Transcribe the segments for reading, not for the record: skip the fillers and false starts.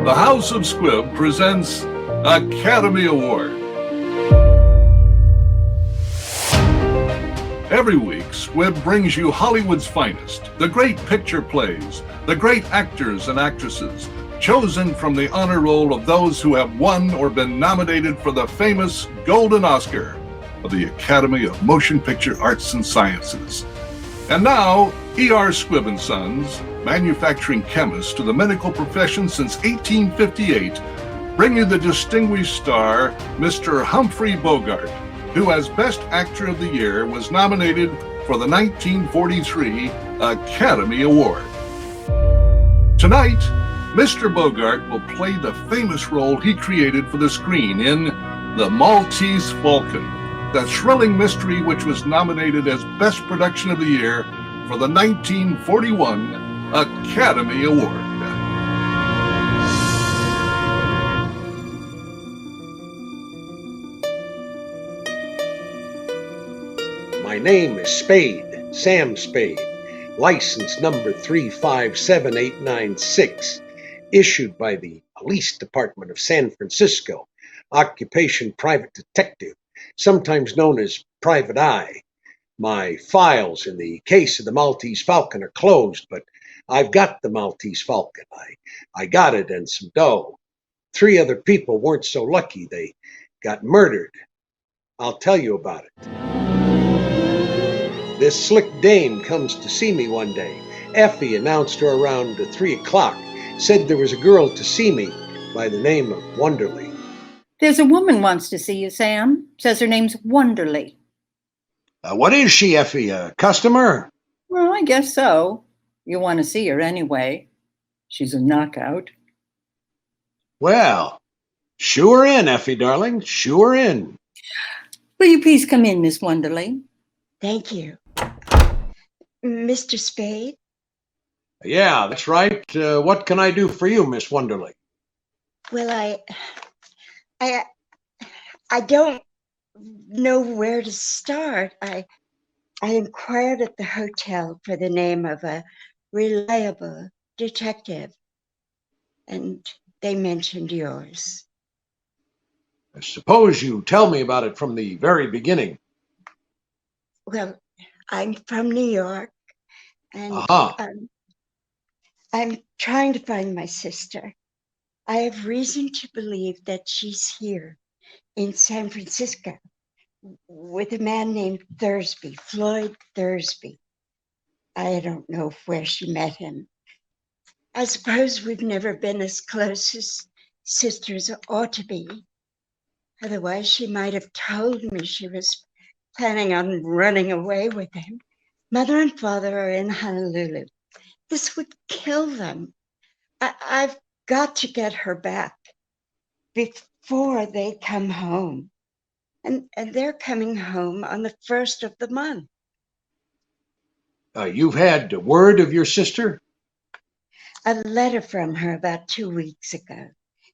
the House of Squib presents Academy Award. Every week, Squib brings you Hollywood's finest, the great picture plays, the great actors and actresses, chosen from the honor roll of those who have won or been nominated for the famous Golden Oscar of the Academy of Motion Picture Arts and Sciences. And now, E.R. Squibb & Sons, manufacturing chemists to the medical profession since 1858, bring you the distinguished star, Mr. Humphrey Bogart, who as Best Actor of the Year was nominated for the 1943 Academy Award. Tonight, Mr. Bogart will play the famous role he created for the screen in The Maltese Falcon, the thrilling mystery which was nominated as Best Production of the Year for the 1941 Academy Award. My name is Spade, Sam Spade, license number 357896, issued by the Police Department of San Francisco, occupation private detective, sometimes known as Private Eye. My files in the case of the Maltese Falcon are closed, but I've got the Maltese Falcon. I got it and some dough. 3 other people weren't so lucky. They got murdered. I'll tell you about it. This slick dame comes to see me one day. Effie announced her around 3 o'clock, said there was a girl to see me by the name of Wonderly. There's a woman wants to see you, Sam. Says her name's Wonderly. What is she, Effie? A customer? Well, I guess so. You want to see her anyway. She's a knockout. Well, shoo her in, Effie, darling. Shoo her in. Will you please come in, Miss Wonderly? Thank you. Mr. Spade? Yeah, that's right. What can I do for you, Miss Wonderly? Well, I don't know where to start. I inquired at the hotel for the name of a reliable detective, and they mentioned yours. I suppose you tell me about it from the very beginning. Well, I'm from New York, and I'm trying to find my sister. I have reason to believe that she's here in San Francisco with a man named Thursby, Floyd Thursby. I don't know where she met him. I suppose we've never been as close as sisters ought to be. Otherwise, she might have told me she was planning on running away with him. Mother and father are in Honolulu. This would kill them. I've got to get her back before they come home. And they're coming home on the 1st of the month. You've had word of your sister? A letter from her about 2 weeks ago.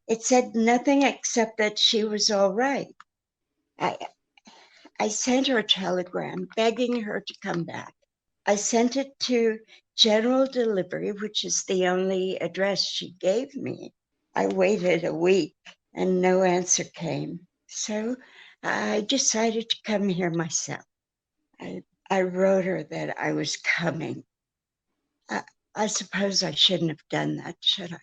It said nothing except that she was all right. I sent her a telegram begging her to come back. I sent it to General Delivery, which is the only address she gave me. I waited a week and no answer came. So I decided to come here myself. I wrote her that I was coming. I suppose I shouldn't have done that, should I?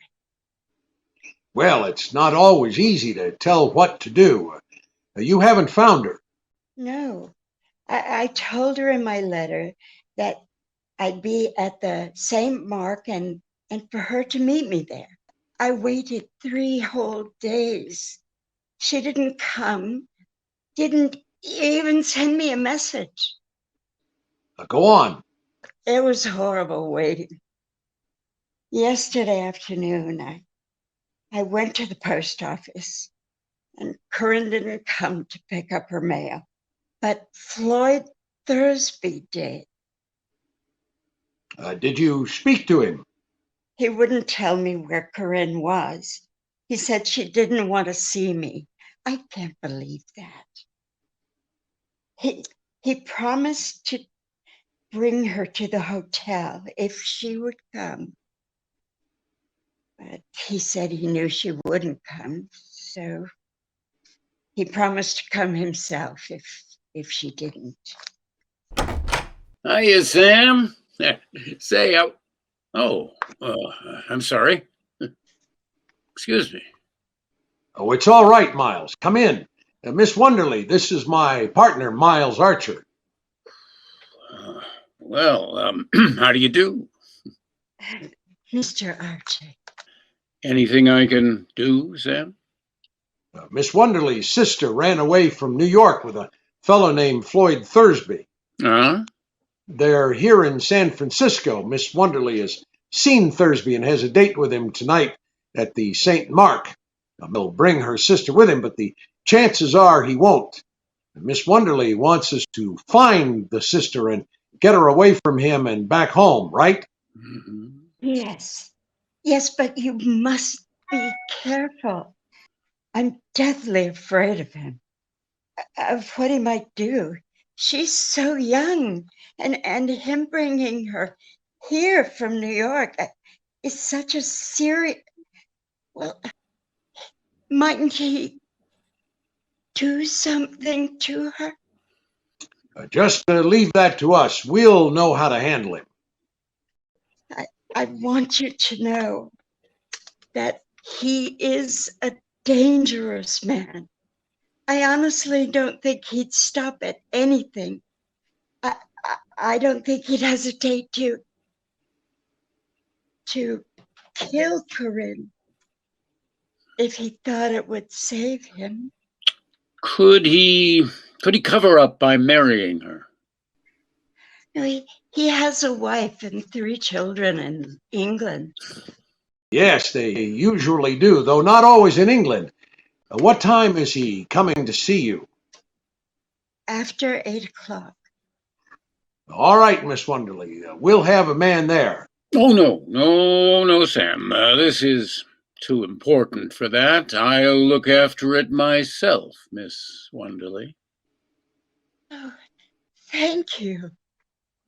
Well, it's not always easy to tell what to do. You haven't found her. No. I told her in my letter that I'd be at the St. Mark and for her to meet me there. I waited 3 whole days. She didn't come, didn't even send me a message. Go on. It was horrible waiting. Yesterday afternoon, I went to the post office and Corinne didn't come to pick up her mail, but Floyd Thursby did. Did you speak to him? He wouldn't tell me where Corinne was. He said she didn't want to see me. I can't believe that. He promised to bring her to the hotel if she would come. But he said he knew she wouldn't come, so he promised to come himself if she didn't. Hiya, Sam. Say, I'm sorry. Excuse me. Oh, it's all right, Miles. Come in. Miss Wonderly, this is my partner, Miles Archer. How do you do? Mr. Archer. Anything I can do, Sam? Miss Wonderly's sister ran away from New York with a fellow named Floyd Thursby. Huh? They're here in San Francisco. Miss Wonderly has seen Thursby and has a date with him tonight at the St. Mark. He'll bring her sister with him, but the chances are he won't. Miss Wonderly wants us to find the sister and get her away from him and back home, right? Mm-hmm. Yes. Yes, but you must be careful. I'm deathly afraid of him, of what he might do. She's so young, and him bringing her here from New York is such a serious... Well, mightn't he do something to her? Just leave that to us. We'll know how to handle him. I want you to know that he is a dangerous man. I honestly don't think he'd stop at anything. I don't think he'd hesitate to kill Corinne if he thought it would save him. Could he cover up by marrying her? No, he has a wife and 3 children in England. Yes, they usually do, though not always in England. What time is he coming to see you? After 8 o'clock. All right, Miss Wonderly. We'll have a man there. Oh, no, Sam. This is too important for that. I'll look after it myself, Miss Wonderly. Oh, thank you.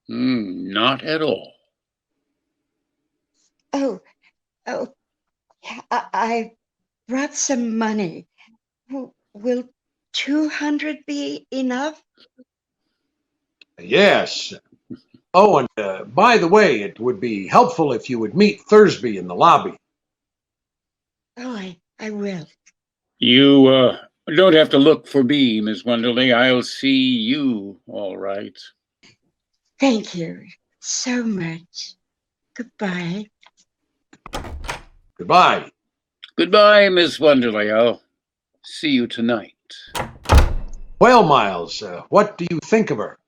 Not at all. Oh, I brought some money. Will 200 be enough? Yes. Oh, and by the way, it would be helpful if you would meet Thursby in the lobby. Oh, I will. You don't have to look for me, Miss Wonderly. I'll see you all right. Thank you so much. Goodbye. Goodbye. Goodbye, Miss Wonderly. I'll see you tonight. Well, Miles, what do you think of her?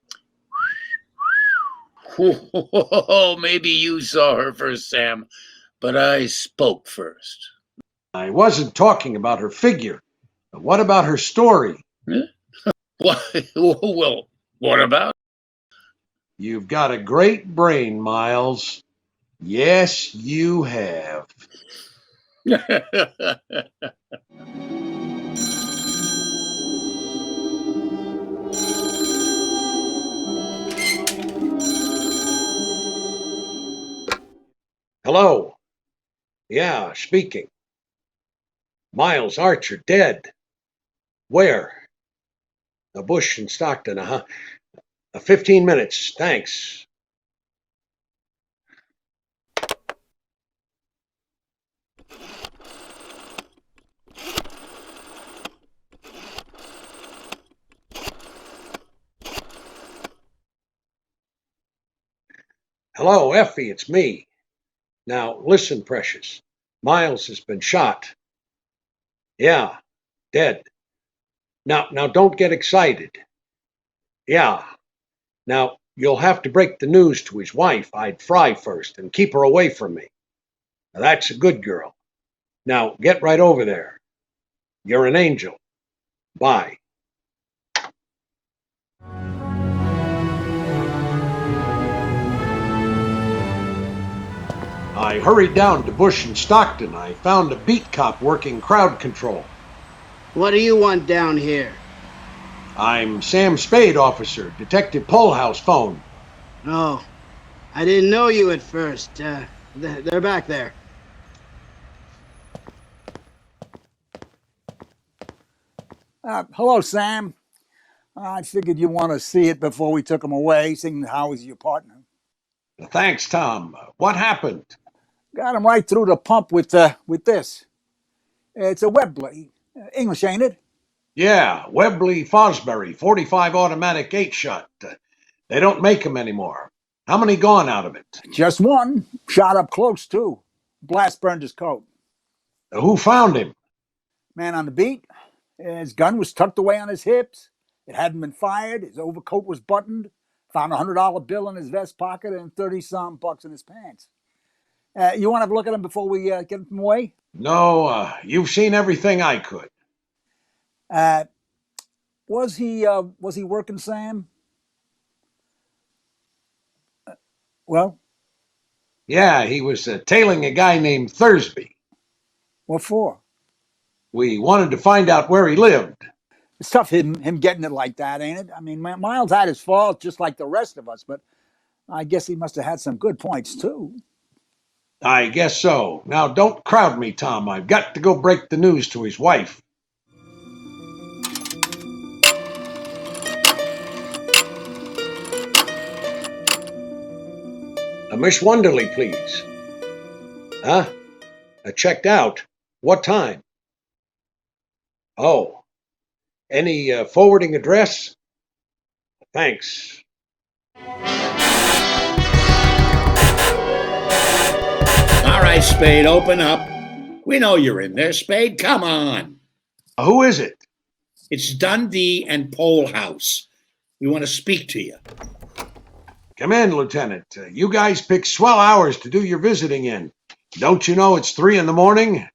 Oh, maybe you saw her first, Sam, but I spoke first. I wasn't talking about her figure. What about her story? Well, what about? You've got a great brain, Miles. Yes, you have. Hello. Yeah, speaking. Miles Archer dead. Where? A Bush in Stockton, 15 minutes, thanks. Hello, Effie, it's me. Now, listen, Precious. Miles has been shot. Yeah, dead. Now, don't get excited. Yeah. Now, you'll have to break the news to his wife, I'd fry first, and keep her away from me. Now, that's a good girl. Now, get right over there. You're an angel. Bye. I hurried down to Bush and Stockton. I found a beat cop working crowd control. What do you want down here? I'm Sam Spade, officer. Detective Polhouse phone. Oh, I didn't know you at first. They're back there. Hello, Sam. I figured you want to see it before we took him away, seeing how he's your partner. Thanks, Tom. What happened? Got him right through the pump with this. It's a Webley. English, ain't it? Yeah, Webley Fosbury, 45 automatic 8-shot. They don't make 'em anymore. How many gone out of it? Just one. Shot up close, too. Blast burned his coat. Who found him? Man on the beat. His gun was tucked away on his hips. It hadn't been fired. His overcoat was buttoned. Found a $100 bill in his vest pocket and 30-some bucks in his pants. You want to have a look at him before we get him away? No, you've seen everything I could. Was he working, Sam? Well, Yeah, he was tailing a guy named Thursby. what for? We wanted to find out where he lived. It's tough him getting it like that, ain't it? I mean, Miles had his faults just like the rest of us, but I guess he must have had some good points too. I guess so. Now, don't crowd me, Tom. I've got to go break the news to his wife. Miss Wonderly, please. Huh? Checked out. What time? Oh. Any forwarding address? Thanks. All right, Spade, open up. We know you're in there, Spade. Come on. Who is it? It's Dundee and Pole House. We want to speak to you. Come in, Lieutenant. You guys pick swell hours to do your visiting in. Don't you know it's 3 in the morning?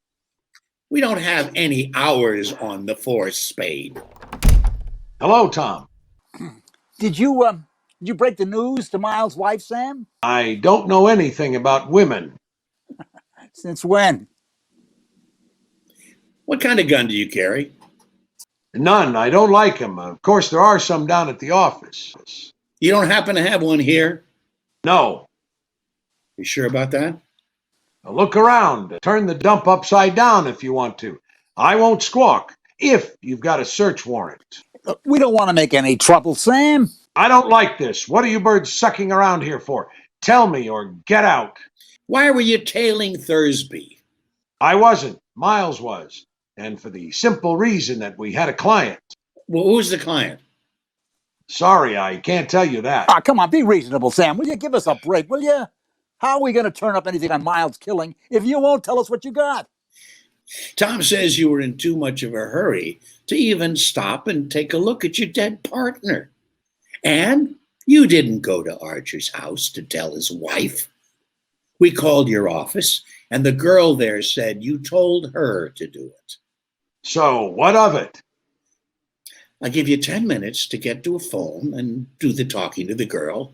We don't have any hours on the force, Spade. Hello, Tom. Did you break the news to Miles' wife, Sam? I don't know anything about women. Since when? What kind of gun do you carry? None. I don't like them. Of course, there are some down at the office. You don't happen to have one here? No. You sure about that? Now look around. Turn the dump upside down if you want to. I won't squawk if you've got a search warrant. Look, we don't want to make any trouble, Sam. I don't like this. What are you birds sucking around here for? Tell me or get out. Why were you tailing Thursby? I wasn't. Miles was. And for the simple reason that we had a client. Well, who's the client? Sorry, I can't tell you that. Ah, come on, be reasonable, Sam. Will you give us a break, will you? How are we going to turn up anything on Miles' killing if you won't tell us what you got? Tom says you were in too much of a hurry to even stop and take a look at your dead partner. And you didn't go to Archer's house to tell his wife. We called your office, and the girl there said you told her to do it. So, what of it? I give you 10 minutes to get to a phone and do the talking to the girl.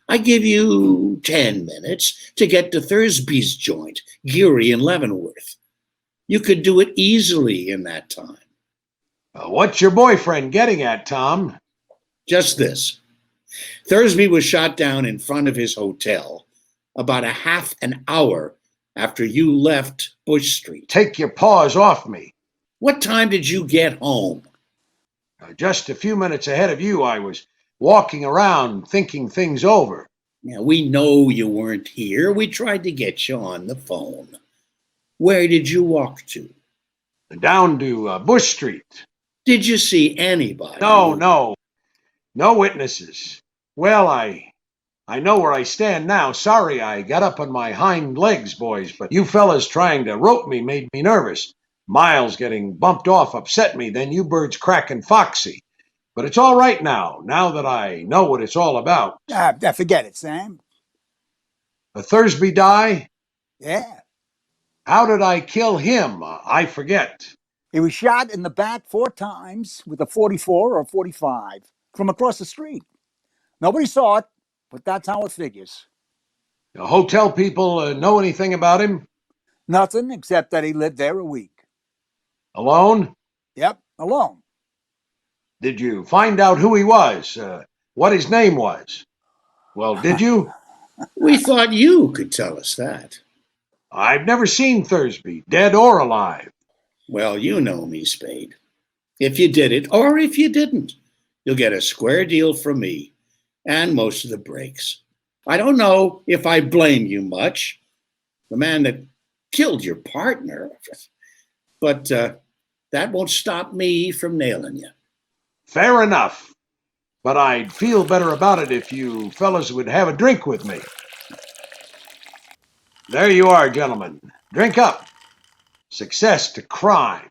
I give you 10 minutes to get to Thursby's joint, Cury and Leavenworth. You could do it easily in that time. What's your boyfriend getting at, Tom? Just this. Thursby was shot down in front of his hotel about a half an hour after you left Bush Street. Take your paws off me. What time did you get home? Just a few minutes ahead of you, I was walking around thinking things over. Yeah, we know you weren't here. We tried to get you on the phone. Where did you walk to? Down to Bush Street. Did you see anybody? No witnesses. Well, I know where I stand now. Sorry I got up on my hind legs, boys, but you fellas trying to rope me made me nervous. Miles getting bumped off upset me, then you birds cracking foxy. But it's all right now that I know what it's all about. Forget it, Sam. Thursby die? Yeah. How did I kill him? I forget. He was shot in the back 4 times with a 44 or 45 from across the street. Nobody saw it, but that's how it figures. The hotel people know anything about him? Nothing except that he lived there a week. Alone? Yep, alone. Did you find out who he was? What his name was? Well, did you? We thought you could tell us that. I've never seen Thursby, dead or alive. Well, you know me, Spade. If you did it, or if you didn't, you'll get a square deal from me and most of the breaks. I don't know if I blame you much, the man that killed your partner, but that won't stop me from nailing you. Fair enough. But I'd feel better about it if you fellas would have a drink with me. There you are, gentlemen. Drink up. Success to crime.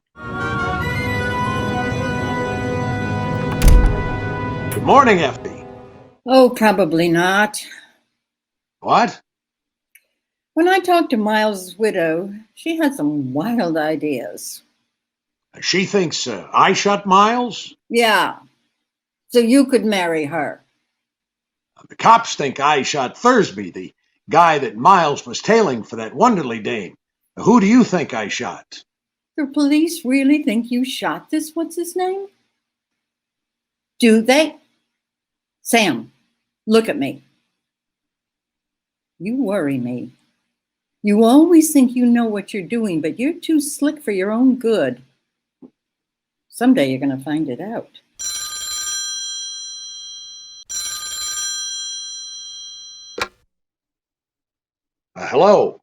Good morning, Effie. Oh, probably not. What? When I talked to Miles' widow, she had some wild ideas. She thinks I shot Miles? Yeah, so you could marry her. The cops think I shot Thursby, the guy that Miles was tailing for that Wonderly dame. Who do you think I shot? The police really think you shot this what's-his-name? Do they? Sam, look at me. You worry me. You always think you know what you're doing, but you're too slick for your own good. Someday you're going to find it out. Hello.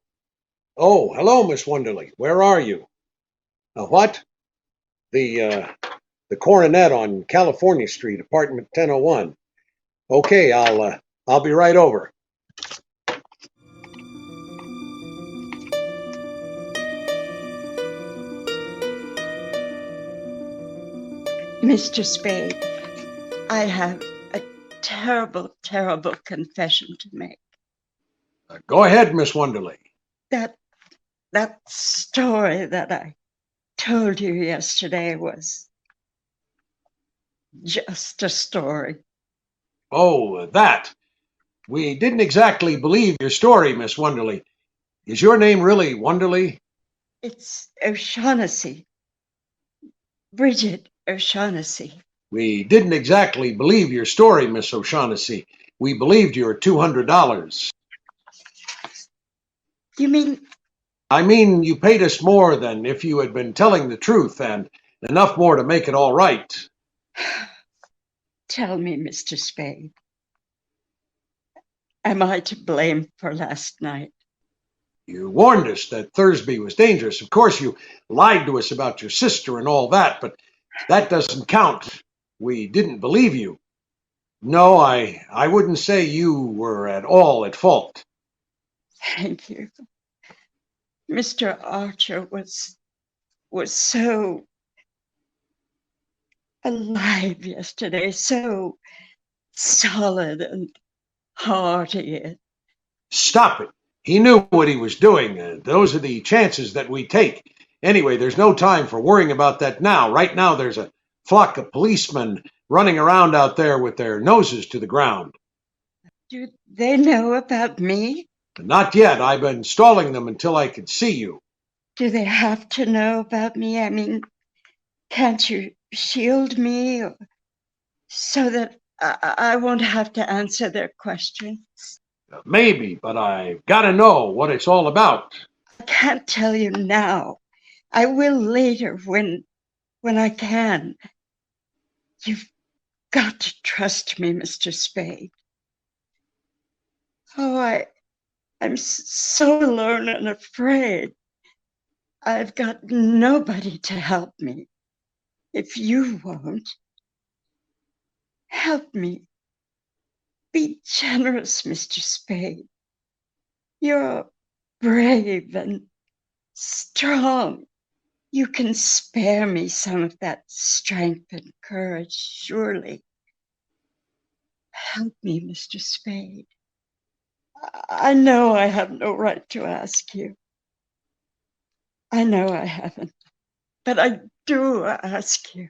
Oh, hello, Miss Wonderly. Where are you? What? The Coronet on California Street, apartment 1001. Okay, I'll be right over. Mr. Spade, I have a terrible, terrible confession to make. Go ahead, Miss Wonderly. That story that I told you yesterday was just a story. Oh, that. We didn't exactly believe your story, Miss Wonderly. Is your name really Wonderly? It's O'Shaughnessy. Bridget O'Shaughnessy. We didn't exactly believe your story, Miss O'Shaughnessy. We believed your $200. You mean? I mean, you paid us more than if you had been telling the truth, and enough more to make it all right. Tell me, Mr. Spade. Am I to blame for last night? You warned us that Thursby was dangerous. Of course, you lied to us about your sister and all that, but that doesn't count. We didn't believe you. No, I wouldn't say you were at all at fault. Thank you. Mr. Archer was so alive yesterday, so solid and hearty. Stop it. He knew what he was doing. Those are the chances that we take. Anyway, there's no time for worrying about that now. Right now, there's a flock of policemen running around out there with their noses to the ground. Do they know about me? Not yet. I've been stalling them until I could see you. Do they have to know about me? I mean, can't you shield me so that I won't have to answer their questions? Maybe, but I've got to know what it's all about. I can't tell you now. I will later when I can. You've got to trust me, Mr. Spade. Oh, I'm so alone and afraid. I've got nobody to help me. If you won't, help me. Be generous, Mr. Spade. You're brave and strong. You can spare me some of that strength and courage, surely. Help me, Mr. Spade. I know I have no right to ask you. I know I haven't, but I do ask you.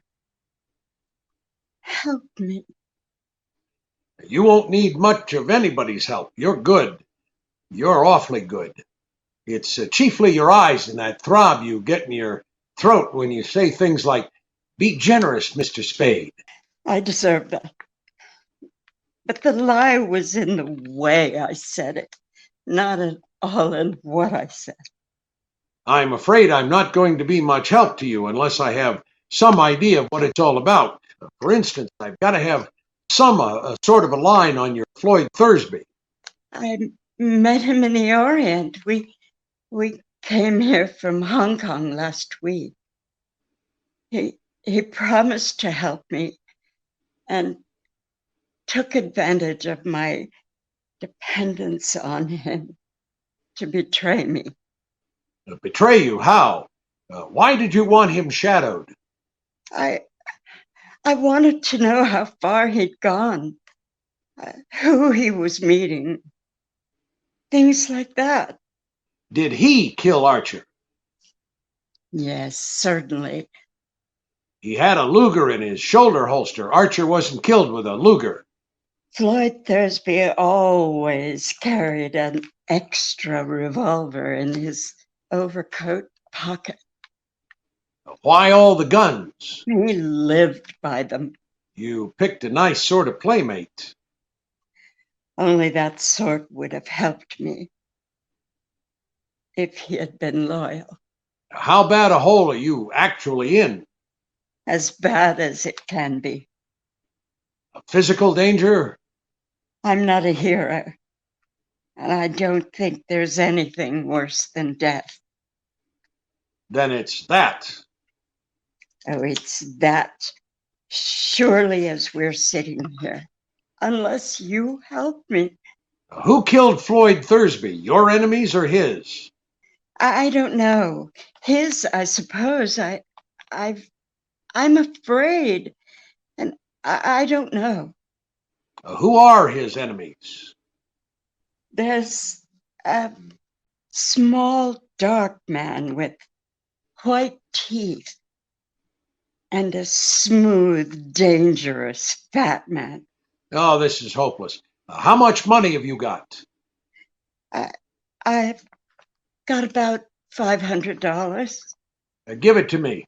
Help me. You won't need much of anybody's help. You're good. You're awfully good. It's chiefly your eyes and that throb you get in your throat when you say things like, "Be generous, Mr. Spade." I deserve that. But the lie was in the way I said it, not at all in what I said. I'm afraid I'm not going to be much help to you unless I have some idea of what it's all about. For instance, I've got to have some sort of a line on your Floyd Thursby. I met him in the Orient. We came here from Hong Kong last week. He promised to help me and took advantage of my dependence on him to betray me. Betray you? How? Why did you want him shadowed? I wanted to know how far he'd gone, who he was meeting, things like that. Did he kill Archer? Yes, certainly. He had a Luger in his shoulder holster. Archer wasn't killed with a Luger. Floyd Thursby always carried an extra revolver in his overcoat pocket. Why all the guns? He lived by them. You picked a nice sort of playmate. Only that sort would have helped me if he had been loyal. How bad a hole are you actually in? As bad as it can be. A physical danger? I'm not a hero, and I don't think there's anything worse than death. Then it's that. Oh, it's that, surely, as we're sitting here, unless you help me. Who killed Floyd Thursby? Your enemies or his? I don't know. His, I suppose. I'm afraid, and I don't know. Who are his enemies? There's a small, dark man with white teeth and a smooth, dangerous fat man. Oh, this is hopeless. How much money have you got? I've got about $500. Give it to me.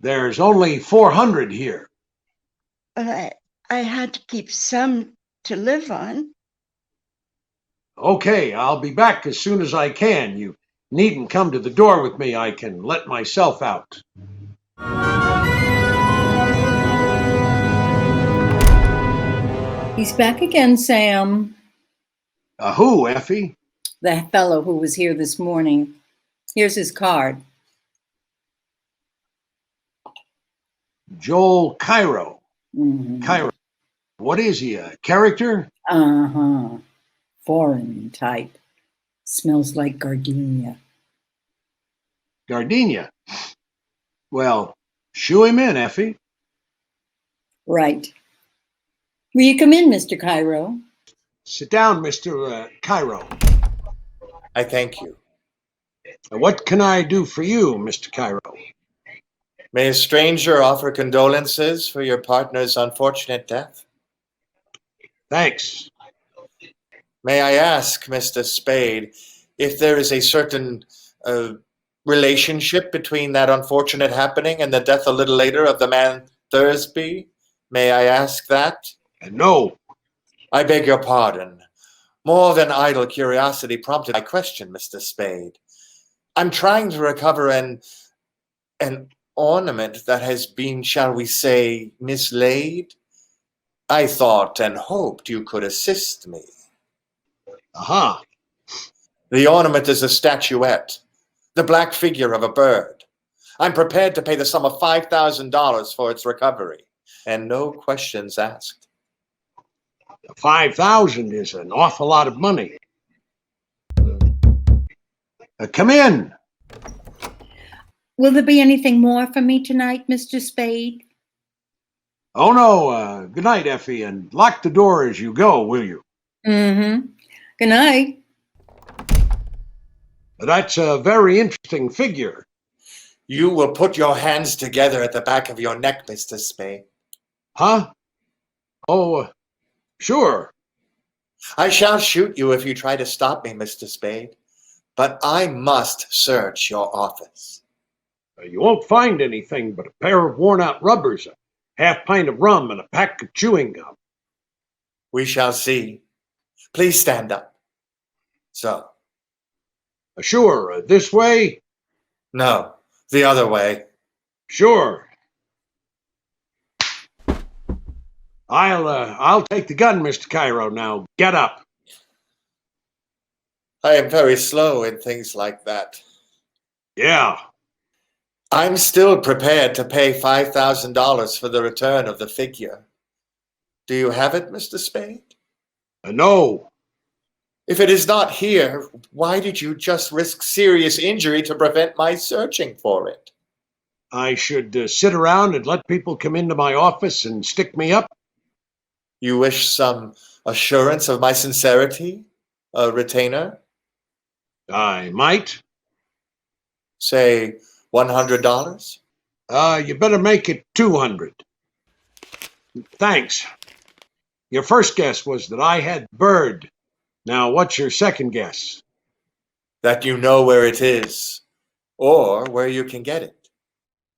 There's only 400 here. But I had to keep some to live on. Okay, I'll be back as soon as I can. You needn't come to the door with me. I can let myself out. He's back again, Sam. Who, Effie? The fellow who was here this morning. Here's his card. Joel Cairo. Mm-hmm. Cairo. What is he, a character? Uh-huh. Foreign type. Smells like gardenia. Gardenia. Well, shoo him in, Effie. Right. Will you come in, Mr. Cairo? Sit down, Mr. Cairo. I thank you. What can I do for you, Mr. Cairo? May a stranger offer condolences for your partner's unfortunate death? Thanks. May I ask, Mr. Spade, if there is a certain relationship between that unfortunate happening and the death a little later of the man Thursby? May I ask that? No. I beg your pardon. More than idle curiosity prompted my question, Mr. Spade. I'm trying to recover an ornament that has been, shall we say, mislaid. I thought and hoped you could assist me. Aha. The ornament is a statuette, the black figure of a bird. I'm prepared to pay the sum of $5,000 for its recovery, and no questions asked. 5,000 is an awful lot of money. Come in. Will there be anything more for me tonight, Mr. Spade? Oh, no. Good night, Effie, and lock the door as you go, will you? Mm-hmm. Good night. That's a very interesting figure. You will put your hands together at the back of your neck, Mr. Spade. Huh? Oh, sure. I shall shoot you if you try to stop me, Mr. Spade. But I must search your office. You won't find anything but a pair of worn-out rubbers, a half pint of rum, and a pack of chewing gum. We shall see. Please stand up. So. Sure. This way? No. The other way. Sure. I'll take the gun, Mr. Cairo. Now get up. I am very slow in things like that. Yeah. I'm still prepared to pay $5,000 for the return of the figure. Do you have it, Mr. Spade? No. If it is not here, why did you just risk serious injury to prevent my searching for it? I should sit around and let people come into my office and stick me up? You wish some assurance of my sincerity? A retainer? I might. Say $100? You better make it 200. Thanks. Your first guess was that I had bird. Now, what's your second guess? That you know where it is, or where you can get it.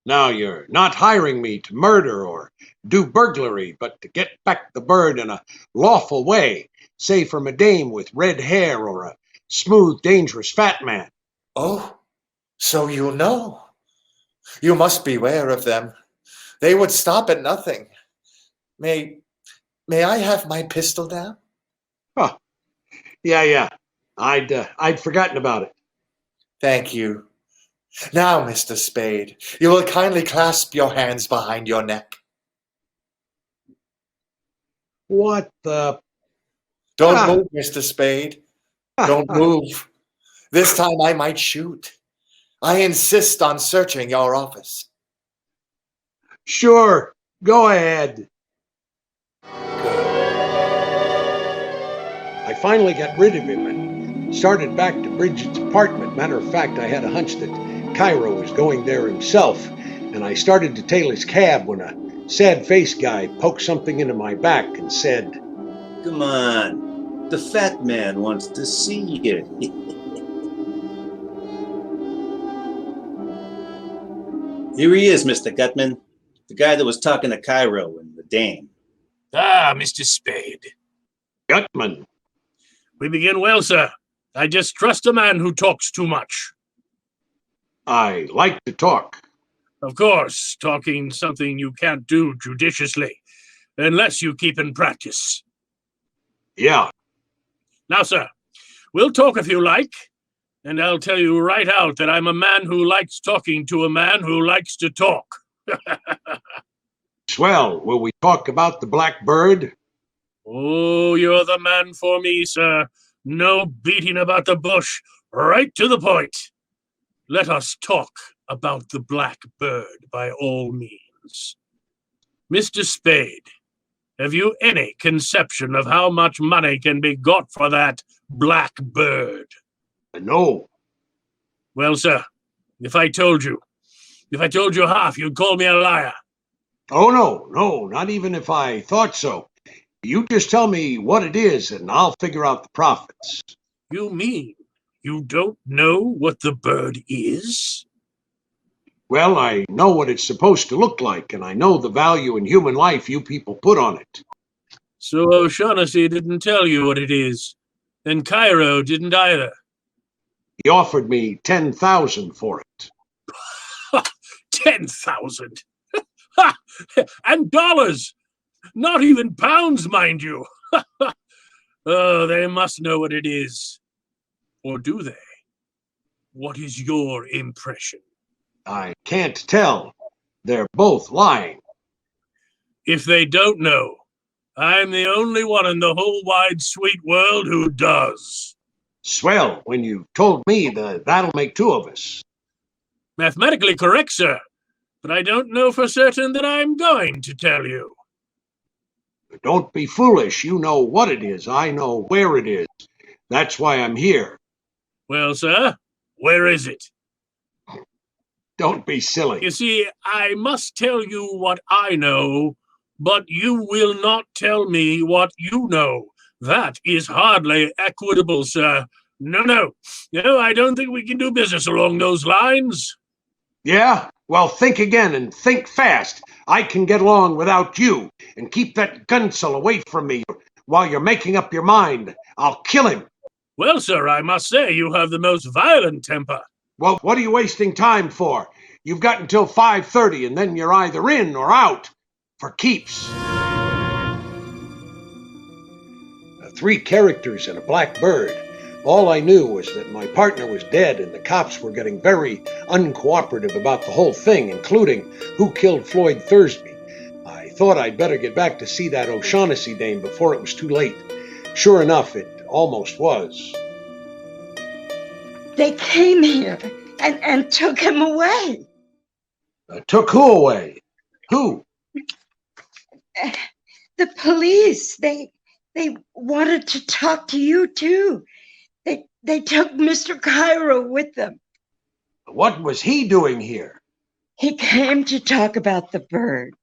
Now, you're not hiring me to murder or do burglary, but to get back the bird in a lawful way, say from a dame with red hair or a smooth, dangerous fat man. Oh, so you know. You must beware of them. They would stop at nothing. May I have my pistol down? Huh. Yeah. I'd forgotten about it. Thank you. Now, Mr. Spade, you will kindly clasp your hands behind your neck. What the? Don't move, Mr. Spade. Don't move. This time I might shoot. I insist on searching your office. Sure, go ahead. I finally got rid of him and started back to Bridget's apartment. Matter of fact, I had a hunch that Cairo was going there himself, and I started to tail his cab when a sad-faced guy poked something into my back and said, "Come on, the fat man wants to see you." Here he is, Mr. Gutman, the guy that was talking to Cairo and the dame. Ah, Mr. Spade. Gutman. We begin well, sir. I distrust a man who talks too much. I like to talk. Of course, talking something you can't do judiciously, unless you keep in practice. Yeah. Now, sir, we'll talk if you like, and I'll tell you right out that I'm a man who likes talking to a man who likes to talk. Swell. Will we talk about the black bird? Oh, you're the man for me, sir. No beating about the bush. Right to the point. Let us talk about the black bird by all means. Mr. Spade, have you any conception of how much money can be got for that black bird? No. Well, sir, if I told you half, you'd call me a liar. Oh, no, not even if I thought so. You just tell me what it is and I'll figure out the profits. You mean you don't know what the bird is? Well, I know what it's supposed to look like, and I know the value in human life you people put on it. So O'Shaughnessy didn't tell you what it is, and Cairo didn't either. He offered me $10,000 for it. 10,000? And dollars! Not even pounds, mind you. Oh, they must know what it is. Or do they? What is your impression? I can't tell. They're both lying. If they don't know, I'm the only one in the whole wide sweet world who does. Swell, when you told me that'll make two of us. Mathematically correct, sir, but I don't know for certain that I'm going to tell you. Don't be foolish. You know what it is. I know where it is. That's why I'm here. Well, sir, where is it? Don't be silly. You see, I must tell you what I know, but you will not tell me what you know. That is hardly equitable, sir. No, I don't think we can do business along those lines. Yeah? Well, think again and think fast. I can get along without you, and keep that Ganssle away from me while you're making up your mind. I'll kill him. Well, sir, I must say you have the most violent temper. Well, what are you wasting time for? You've got until 5:30, and then you're either in or out for keeps. 3 characters and a black bird. All I knew was that my partner was dead, and the cops were getting very uncooperative about the whole thing, including who killed Floyd Thursby. I thought I'd better get back to see that O'Shaughnessy dame before it was too late. Sure enough, it almost was. They came here and took him away. Took who away? Who? The police. They wanted to talk to you too. They took Mr. Cairo with them. What was he doing here? He came to talk about the bird.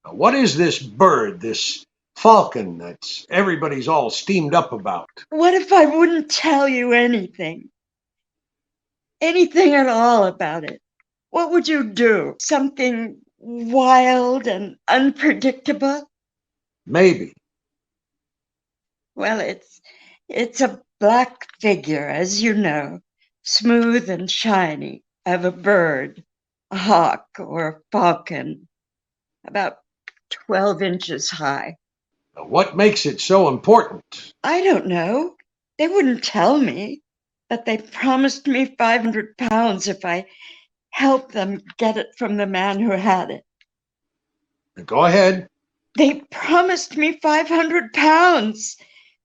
What is this bird, this falcon that everybody's all steamed up about? What if I wouldn't tell you anything? Anything at all about it? What would you do? Something wild and unpredictable? Maybe. Well, it's a black figure, as you know, smooth and shiny, of a bird, a hawk or a falcon, about 12 inches high. What makes it so important? I don't know. They wouldn't tell me, but they promised me 500 pounds if I helped them get it from the man who had it. Go ahead. They promised me 500 pounds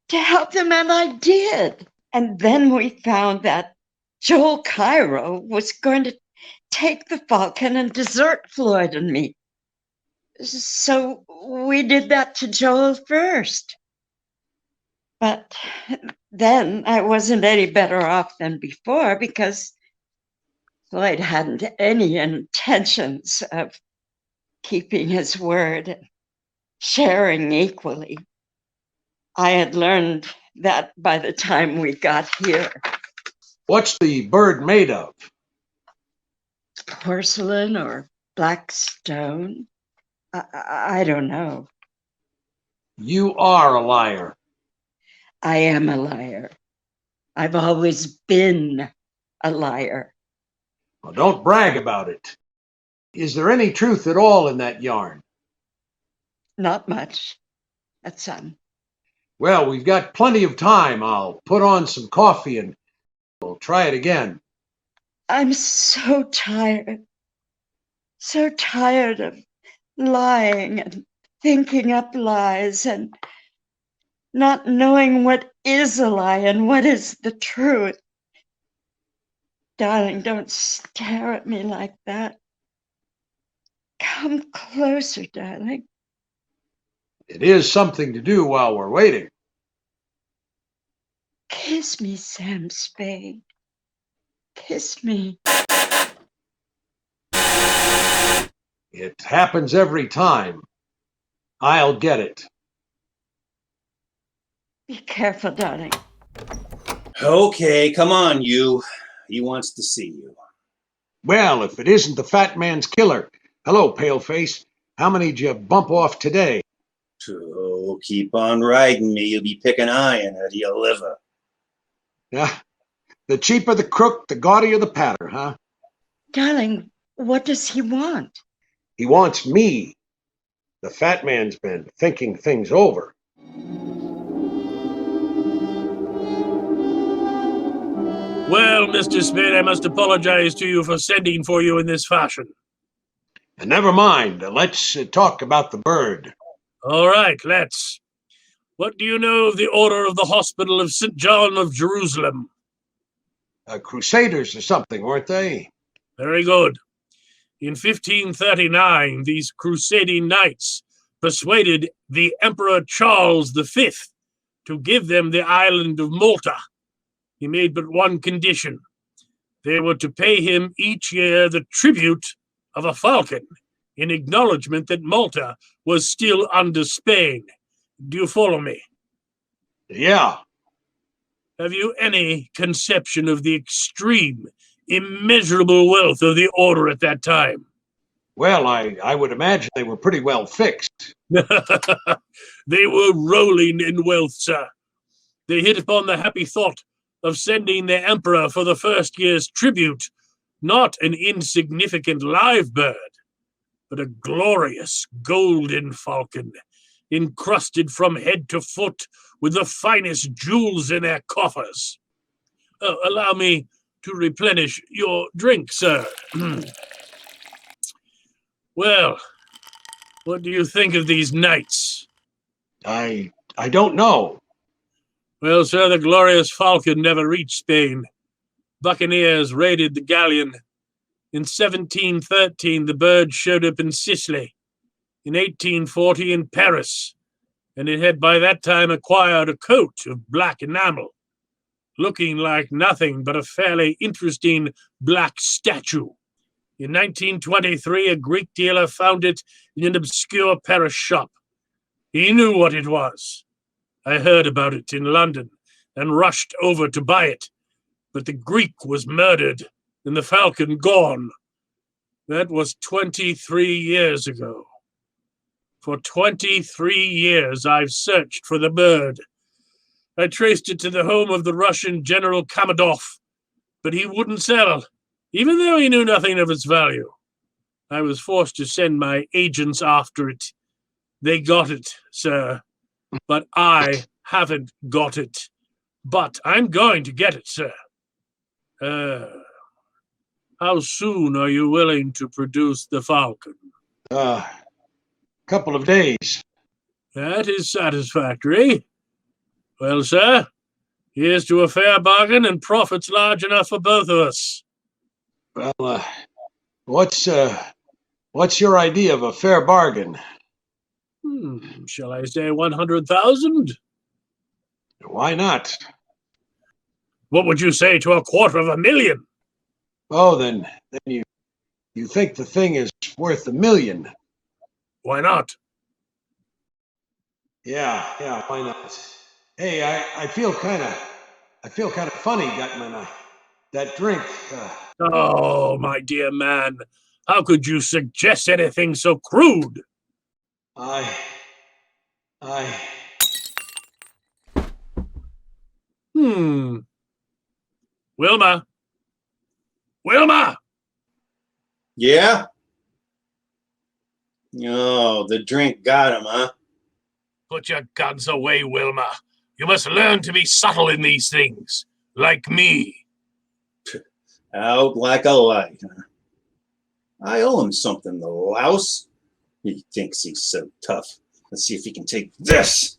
to help them, and I did. And then we found that Joel Cairo was going to take the falcon and desert Floyd and me. So we did that to Joel first. But then I wasn't any better off than before because Floyd hadn't any intentions of keeping his word and sharing equally. I had learned that by the time we got here. What's the bird made of? Porcelain or black stone? I don't know. You are a liar. I am a liar. I've always been a liar. Well, don't brag about it. Is there any truth at all in that yarn? Not much. That's some. Well, we've got plenty of time. I'll put on some coffee and we'll try it again. I'm so tired. So tired of lying and thinking up lies and not knowing what is a lie and what is the truth. Darling, don't stare at me like that. Come closer, darling. It is something to do while we're waiting. Kiss me, Sam Spade. Kiss me. It happens every time. I'll get it. Be careful, darling. Okay, come on, you. He wants to see you. Well, if it isn't the fat man's killer. Hello, Paleface. How many'd you bump off today? So keep on riding me. You'll be picking iron out of your liver. Yeah. The cheaper the crook, the gaudier the patter, huh? Darling, what does he want? He wants me. The fat man's been thinking things over. Well, Mr. Spade, I must apologize to you for sending for you in this fashion. And never mind. Let's talk about the bird. All right, let's. What do you know of the Order of the Hospital of St. John of Jerusalem? Crusaders or something, weren't they? Very good. In 1539, these crusading knights persuaded the Emperor Charles V to give them the island of Malta. He made but one condition. They were to pay him each year the tribute of a falcon in acknowledgement that Malta was still under Spain. Do you follow me? Yeah. Have you any conception of the extreme, immeasurable wealth of the order at that time? Well, I would imagine they were pretty well fixed. They were rolling in wealth, sir. They hit upon the happy thought of sending their emperor for the first year's tribute Not an insignificant live bird, but a glorious golden falcon, encrusted from head to foot with the finest jewels in their coffers. Allow me to replenish your drink, sir. Well, what do you think of these knights? I don't know. Well, sir, the glorious falcon never reached Spain. Buccaneers raided the galleon. In 1713, the bird showed up in Sicily. In 1840, in Paris. And it had by that time acquired a coat of black enamel, looking like nothing but a fairly interesting black statue. In 1923, a Greek dealer found it in an obscure Paris shop. He knew what it was. I heard about it in London and rushed over to buy it. But the Greek was murdered and the falcon gone. That was 23 years ago. For 23 years, I've searched for the bird. I traced it to the home of the Russian General Kamadov, but he wouldn't sell, even though he knew nothing of its value. I was forced to send my agents after it. They got it, sir, but I haven't got it. But I'm going to get it, sir. How soon are you willing to produce the falcon? Couple of days. That is satisfactory. Well, sir, here's to a fair bargain and profits large enough for both of us. Well, what's your idea of a fair bargain? Shall I say 100,000? Why not? What would you say to $250,000? Oh, then you think the thing is worth $1 million? Why not? Yeah, why not? Hey, I feel kind of funny, Gutman. That drink. Oh, my dear man, how could you suggest anything so crude? Wilma? Wilma! Yeah? Oh, the drink got him, huh? Put your guns away, Wilma. You must learn to be subtle in these things, like me. Out like a light, huh? I owe him something, the louse. He thinks he's so tough. Let's see if he can take this.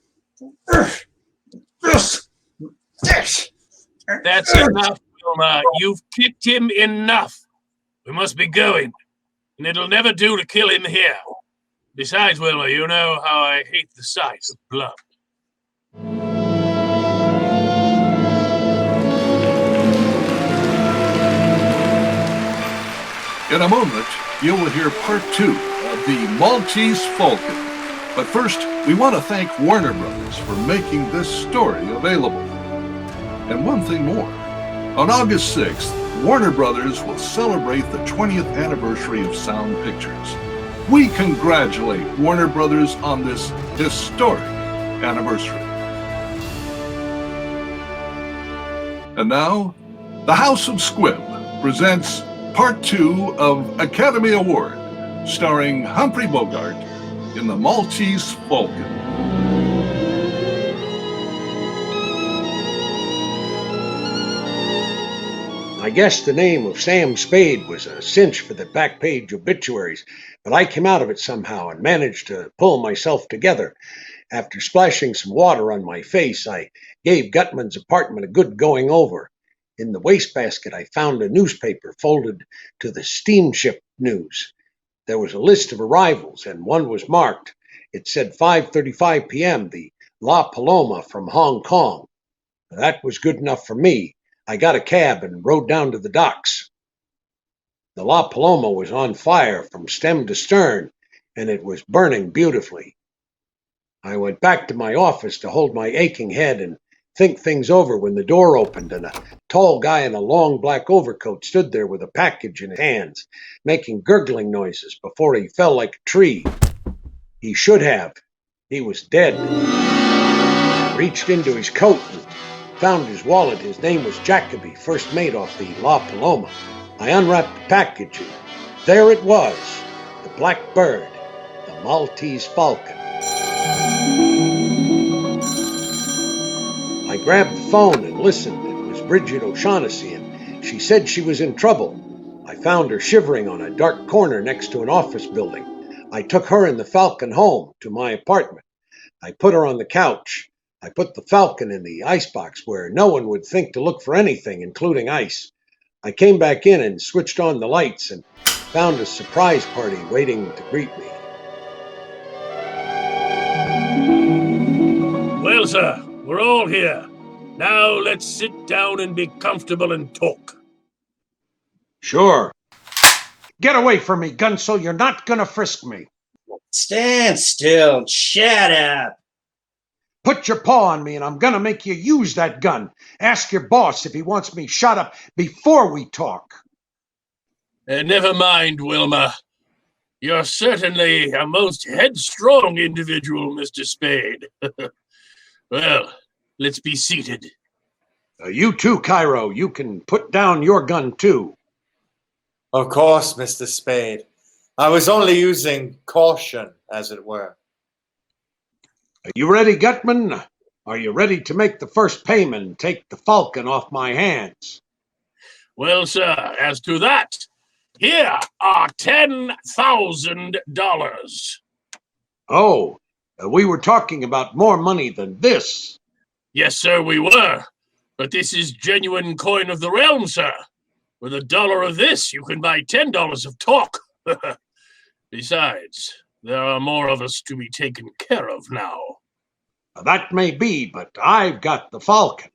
This. That's enough, Wilma. You've kicked him enough. We must be going, and it'll never do to kill him here. Besides, Wilma, you know how I hate the sight of blood. In a moment, you will hear part 2 of the Maltese Falcon. But first, we want to thank Warner Brothers for making this story available. And one thing more. On August 6th, Warner Brothers will celebrate the 20th anniversary of Sound Pictures. We congratulate Warner Brothers on this historic anniversary. And now, the House of Squibb presents Part 2 of Academy Award, starring Humphrey Bogart in The Maltese Falcon. I guess the name of Sam Spade was a cinch for the back page obituaries, but I came out of it somehow and managed to pull myself together. After splashing some water on my face, I gave Gutman's apartment a good going over. In the wastebasket, I found a newspaper folded to the steamship news. There was a list of arrivals, and one was marked. It said 5:35 p.m., the La Paloma from Hong Kong. That was good enough for me. I got a cab and rode down to the docks. The La Paloma was on fire from stem to stern, and it was burning beautifully. I went back to my office to hold my aching head and think things over when the door opened and a tall guy in a long black overcoat stood there with a package in his hands, making gurgling noises before he fell like a tree. He should have. He was dead. I reached into his coat and found his wallet. His name was Jacoby, first mate off the La Paloma. I unwrapped the package, and there it was, the black bird, the Maltese Falcon. I grabbed the phone and listened. It was Bridget O'Shaughnessy, and she said she was in trouble. I found her shivering on a dark corner next to an office building. I took her and the Falcon home to my apartment. I put her on the couch. I put the Falcon in the icebox where no one would think to look for anything, including ice. I came back in and switched on the lights and found a surprise party waiting to greet me. Well, sir, we're all here. Now let's sit down and be comfortable and talk. Sure. Get away from me, Ganssle. You're not gonna frisk me. Stand still. Shut up. Put your paw on me and I'm gonna make you use that gun. Ask your boss if he wants me shot up before we talk. Never mind, Wilma. You're certainly a most headstrong individual, Mr. Spade. Well, let's be seated. You too, Cairo. You can put down your gun too. Of course, Mr. Spade. I was only using caution, as it were. Are you ready, Gutman? Are you ready to make the first payment and take the Falcon off my hands? Well, sir, as to that, here are $10,000. Oh, we were talking about more money than this. Yes, sir, we were. But this is genuine coin of the realm, sir. With $1 of this, you can buy $10 of talk. Besides, there are more of us to be taken care of now. That may be, but I've got the Falcon.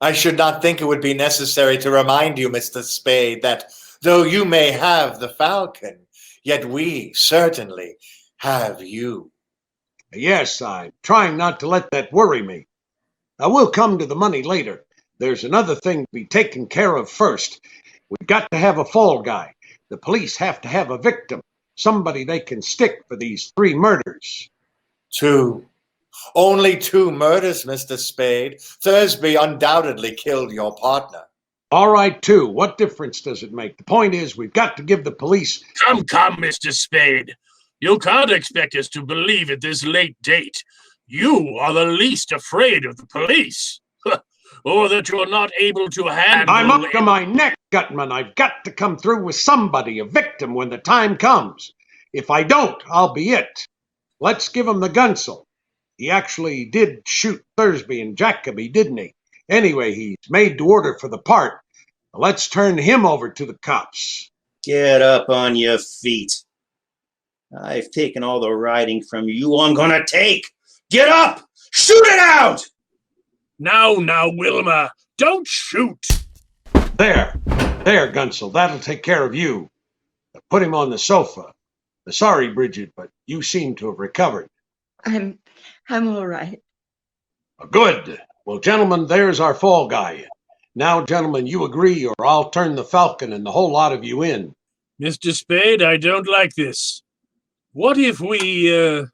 I should not think it would be necessary to remind you, Mr. Spade, that though you may have the Falcon, yet we certainly have you. Yes, I'm trying not to let that worry me. We'll come to the money later. There's another thing to be taken care of first. We've got to have a fall guy. The police have to have a victim, somebody they can stick for these 3 murders. 2. Only 2 murders, Mr. Spade. Thursby undoubtedly killed your partner. All right, 2. What difference does it make? The point is, we've got to give the police... Come, Mr. Spade. You can't expect us to believe at this late date you are the least afraid of the police. Or that you're not able to handle... I'm up to my neck, Gutman. I've got to come through with somebody, a victim, when the time comes. If I don't, I'll be it. Let's give him the Ganssle. He actually did shoot Thursby and Jacoby, didn't he? Anyway, he's made to order for the part. Let's turn him over to the cops. Get up on your feet. I've taken all the riding from you I'm gonna take. Get up! Shoot it out! Now, Wilma, don't shoot. There, Ganssle. That'll take care of you. Put him on the sofa. Sorry, Bridget, but you seem to have recovered. I'm all right. Good. Well, gentlemen, there's our fall guy. Now, gentlemen, you agree or I'll turn the Falcon and the whole lot of you in. Mr. Spade, I don't like this. What if we,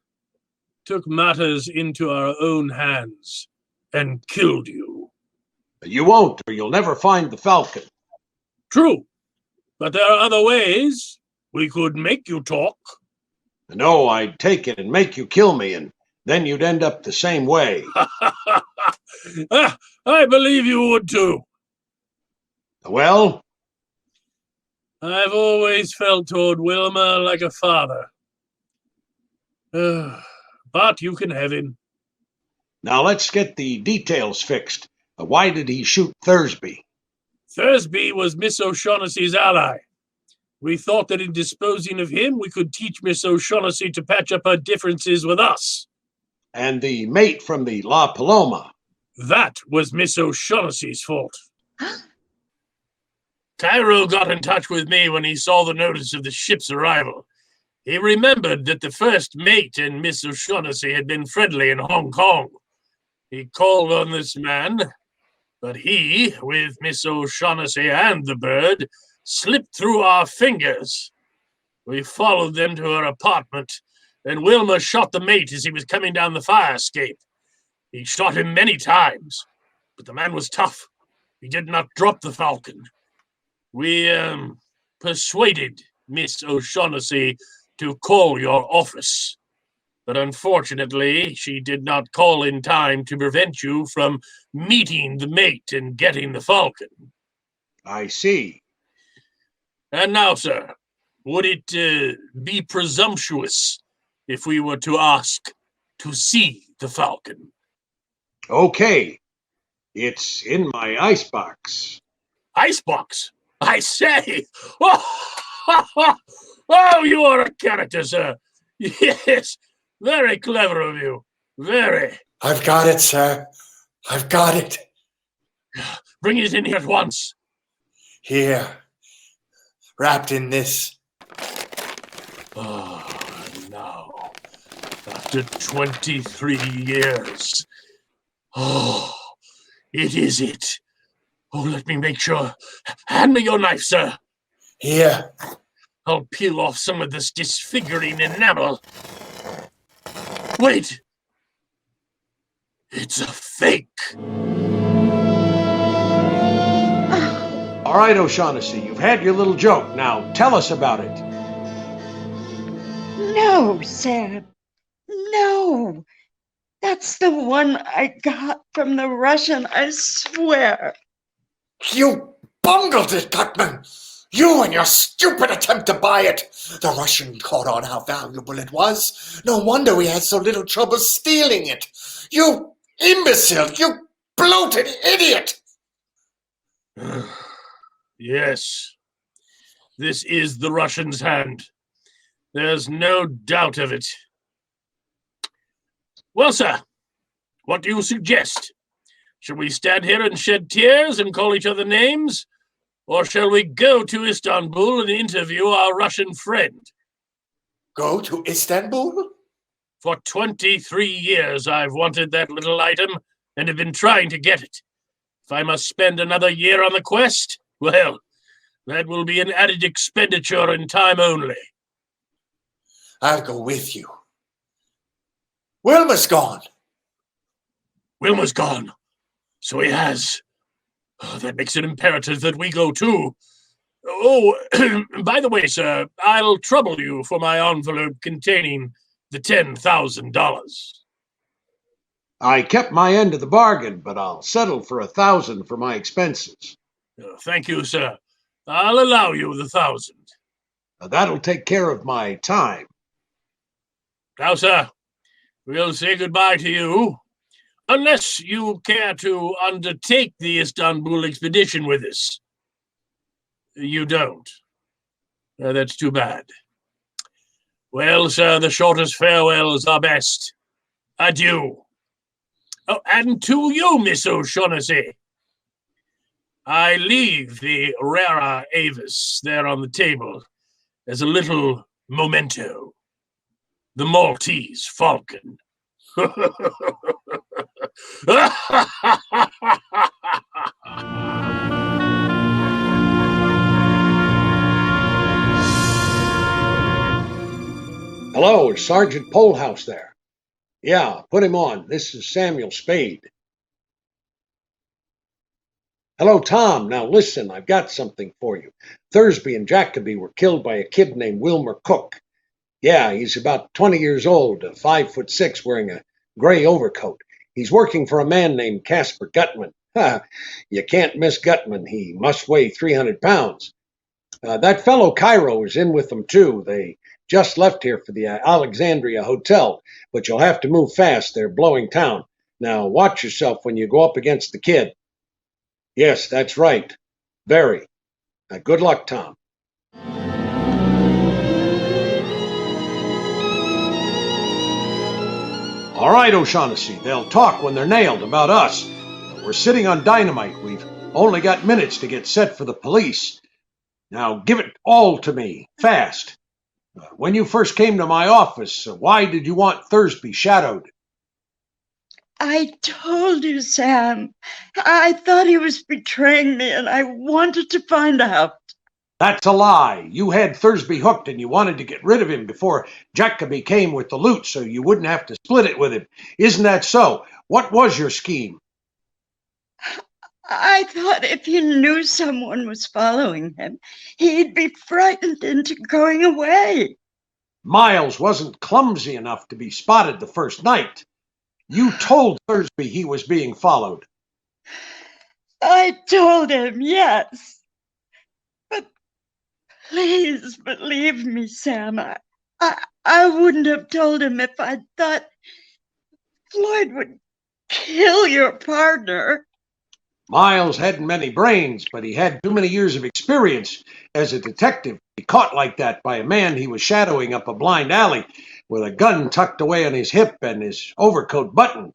took matters into our own hands and killed you? You won't, or you'll never find the Falcon. True. But there are other ways. We could make you talk. No, I'd take it and make you kill me, and then you'd end up the same way. I believe you would too. Well? I've always felt toward Wilma like a father. But you can have him. Now let's get the details fixed. Why did he shoot Thursby? Thursby was Miss O'Shaughnessy's ally. We thought that in disposing of him, we could teach Miss O'Shaughnessy to patch up her differences with us. And the mate from the La Paloma? That was Miss O'Shaughnessy's fault. Cairo got in touch with me when he saw the notice of the ship's arrival. He remembered that the first mate and Miss O'Shaughnessy had been friendly in Hong Kong. He called on this man, but he, with Miss O'Shaughnessy and the bird, slipped through our fingers. We followed them to her apartment, and Wilma shot the mate as he was coming down the fire escape. He shot him many times, but the man was tough. He did not drop the Falcon. We persuaded Miss O'Shaughnessy to call your office, but unfortunately she did not call in time to prevent you from meeting the mate and getting the Falcon. I see. And now, sir, would it be presumptuous if we were to ask to see the Falcon? Okay. It's in my icebox. Icebox? I say! Oh, you are a character, sir. Yes, very clever of you. Very. I've got it, sir. I've got it. Bring it in here at once. Here. Wrapped in this. Oh, now, after 23 years. Oh, it is it. Oh, let me make sure. Hand me your knife, sir. Here. I'll peel off some of this disfiguring enamel. Wait! It's a fake! All right, O'Shaughnessy, you've had your little joke. Now tell us about it. No, Sam. No. That's the one I got from the Russian, I swear. You bungled it, Gutman! You and your stupid attempt to buy it! The Russian caught on how valuable it was. No wonder we had so little trouble stealing it. You imbecile! You bloated idiot! Yes, this is the Russian's hand. There's no doubt of it. Well, sir, what do you suggest? Shall we stand here and shed tears and call each other names? Or shall we go to Istanbul and interview our Russian friend? Go to Istanbul? For 23 years I've wanted that little item and have been trying to get it. If I must spend another year on the quest, well, that will be an added expenditure in time only. I'll go with you. Wilma's gone. Wilma's gone. So he has. Oh, that makes it imperative that we go too. Oh, by the way, sir, I'll trouble you for my envelope containing the $10,000. I kept my end of the bargain, but I'll settle for $1,000 for my expenses. Thank you, sir. I'll allow you the $1,000. That'll take care of my time. Now, sir, we'll say goodbye to you, unless you care to undertake the Istanbul expedition with us. You don't. That's too bad. Well, sir, the shortest farewells are best. Adieu. Oh, and to you, Miss O'Shaughnessy. I leave the rara avis there on the table as a little memento. The Maltese Falcon. Hello, it's Sergeant Polehouse there. Yeah, put him on. This is Samuel Spade. Hello, Tom. Now listen, I've got something for you. Thursby and Jacoby were killed by a kid named Wilmer Cook. Yeah, he's about 20 years old, 5'6", wearing a gray overcoat. He's working for a man named Casper Gutman. You can't miss Gutman. He must weigh 300 pounds. That fellow Cairo is in with them, too. They just left here for the Alexandria Hotel, but you'll have to move fast. They're blowing town. Now, watch yourself when you go up against the kid. Yes, that's right. Very. Good luck, Tom. All right, O'Shaughnessy, they'll talk when they're nailed about us. We're sitting on dynamite. We've only got minutes to get set for the police. Now, give it all to me, fast. When you first came to my office, why did you want Thursby shadowed? I told you, Sam. I thought he was betraying me, and I wanted to find out. That's a lie. You had Thursby hooked, and you wanted to get rid of him before Jacoby came with the loot, so you wouldn't have to split it with him. Isn't that so? What was your scheme? I thought if he knew someone was following him, he'd be frightened into going away. Miles wasn't clumsy enough to be spotted the first night. You told Thursby he was being followed. I told him, yes. But please believe me, Sam. I wouldn't have told him if I thought Floyd would kill your partner. Miles hadn't many brains, but he had too many years of experience as a detective to be caught like that by a man he was shadowing up a blind alley with a gun tucked away on his hip and his overcoat buttoned.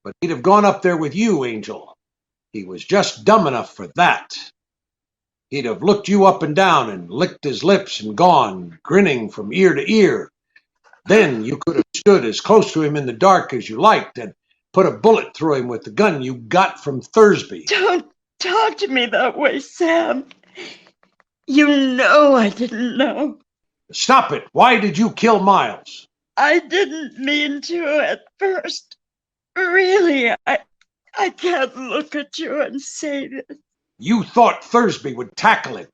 But he'd have gone up there with you, Angel. He was just dumb enough for that. He'd have looked you up and down and licked his lips and gone, grinning from ear to ear. Then you could have stood as close to him in the dark as you liked and put a bullet through him with the gun you got from Thursby. Don't talk to me that way, Sam. You know I didn't know. Stop it. Why did you kill Miles? I didn't mean to at first. Really, I can't look at you and say this. You thought Thursby would tackle him.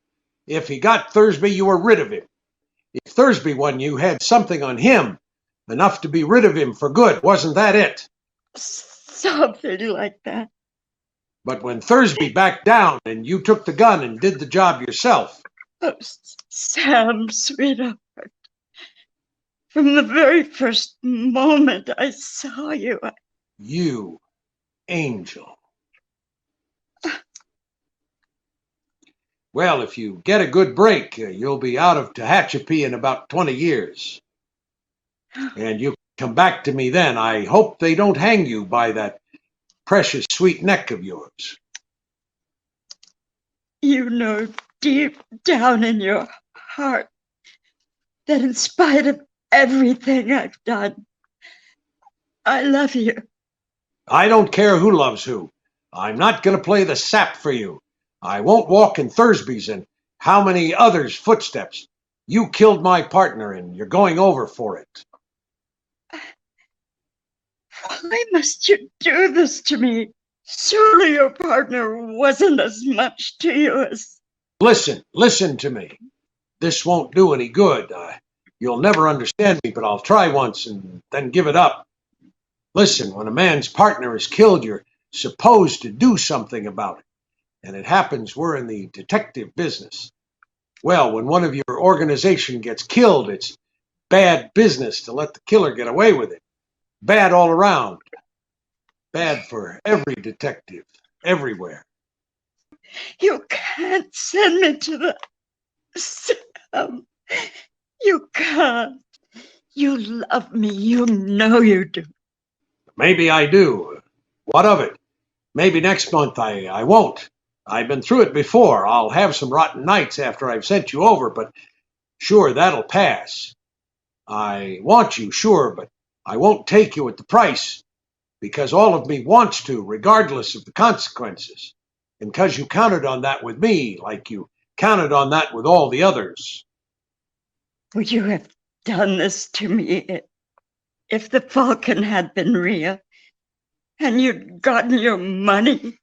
If he got Thursby, you were rid of him. If Thursby won, you had something on him, enough to be rid of him for good. Wasn't that it? Something like that. But when Thursby backed down and you took the gun and did the job yourself. Oh, Sam, sweetheart. From the very first moment I saw you, You, Angel. Well, if you get a good break, you'll be out of Tehachapi in about 20 years. And you come back to me then. I hope they don't hang you by that precious sweet neck of yours. You know deep down in your heart that in spite of everything I've done, I love you. I don't care who loves who. I'm not going to play the sap for you. I won't walk in Thursby's and how many others' footsteps. You killed my partner and you're going over for it. Why must you do this to me? Surely your partner wasn't as much to you as... Listen to me. This won't do any good. You'll never understand me, but I'll try once and then give it up. Listen, when a man's partner is killed, you're supposed to do something about it. And it happens we're in the detective business. Well, when one of your organization gets killed, it's bad business to let the killer get away with it. Bad all around. Bad for every detective, everywhere. You can't send me to the... Sam, you can't. You love me. You know you do. Maybe I do. What of it? Maybe next month I won't. I've been through it before. I'll have some rotten nights after I've sent you over, but sure, that'll pass. I want you, sure, but I won't take you at the price, because all of me wants to, regardless of the consequences. And because you counted on that with me, like you counted on that with all the others. Would you have done this to me if the Falcon had been real and you'd gotten your money?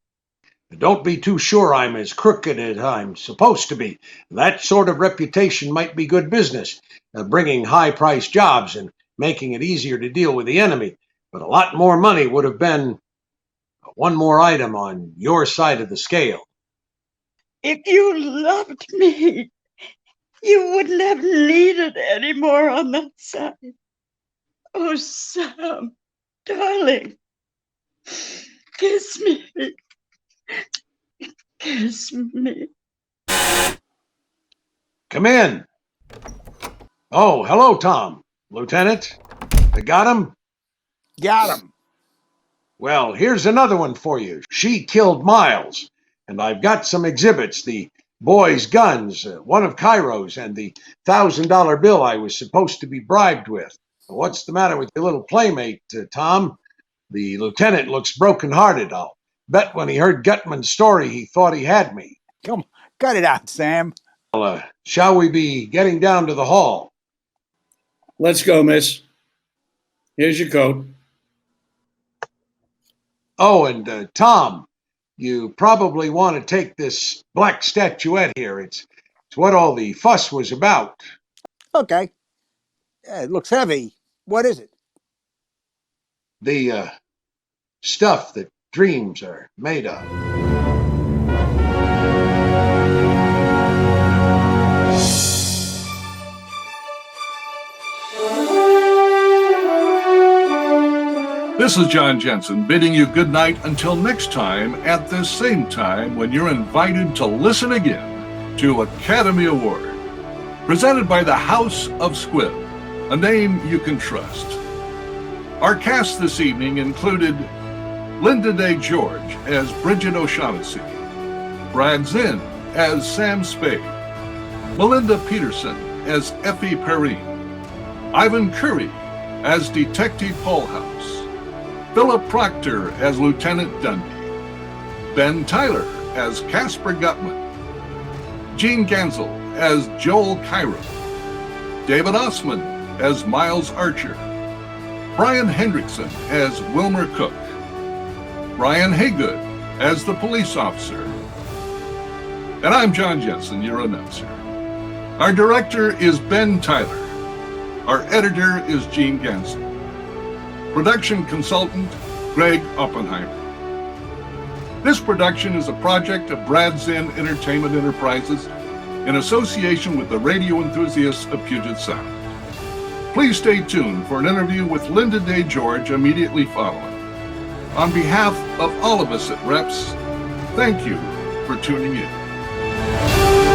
Don't be too sure I'm as crooked as I'm supposed to be. That sort of reputation might be good business, bringing high-priced jobs and making it easier to deal with the enemy. But a lot more money would have been one more item on your side of the scale. If you loved me, you wouldn't have needed any more on that side. Oh, Sam, darling, kiss me. Kiss me. Come in. Oh, hello, Tom. Lieutenant. Got him? Got him. Well, here's another one for you. She killed Miles, and I've got some exhibits. The boy's guns, one of Cairo's, and the $1,000 bill I was supposed to be bribed with. What's the matter with your little playmate, Tom? The lieutenant looks broken-hearted. I'll bet when he heard Gutman's story, he thought he had me. Come, cut it out, Sam. Well, shall we be getting down to the hall? Let's go, miss. Here's your coat. Oh, and Tom, You probably want to take this black statuette here. It's what all the fuss was about. Okay. Yeah, it looks heavy. What is it? The stuff that dreams are made of. This is John Jensen bidding you good night until next time at this same time when you're invited to listen again to Academy Award, presented by the House of Squibb, a name you can trust. Our cast this evening included Lynda Day George as Bridget O'Shaughnessy, Brad Zinn as Sam Spade, Melinda Peterson as Effie Perrine, Ivan Cury as Detective Paulhouse, Philip Proctor as Lieutenant Dundee, Ben Tyler as Casper Gutman, Gene Ganssle as Joel Cairo, David Ossman as Miles Archer, Bryan Hendrickson as Wilmer Cook, Bryan Haigood as the police officer, and I'm John Jensen, your announcer. Our director is Ben Tyler. Our editor is Gene Ganssle. Production consultant, Gregg Oppenheimer. This production is a project of Brad Zinn Entertainment Enterprises in association with the radio enthusiasts of Puget Sound. Please stay tuned for an interview with Lynda Day George immediately following. On behalf of all of us at Reps, thank you for tuning in.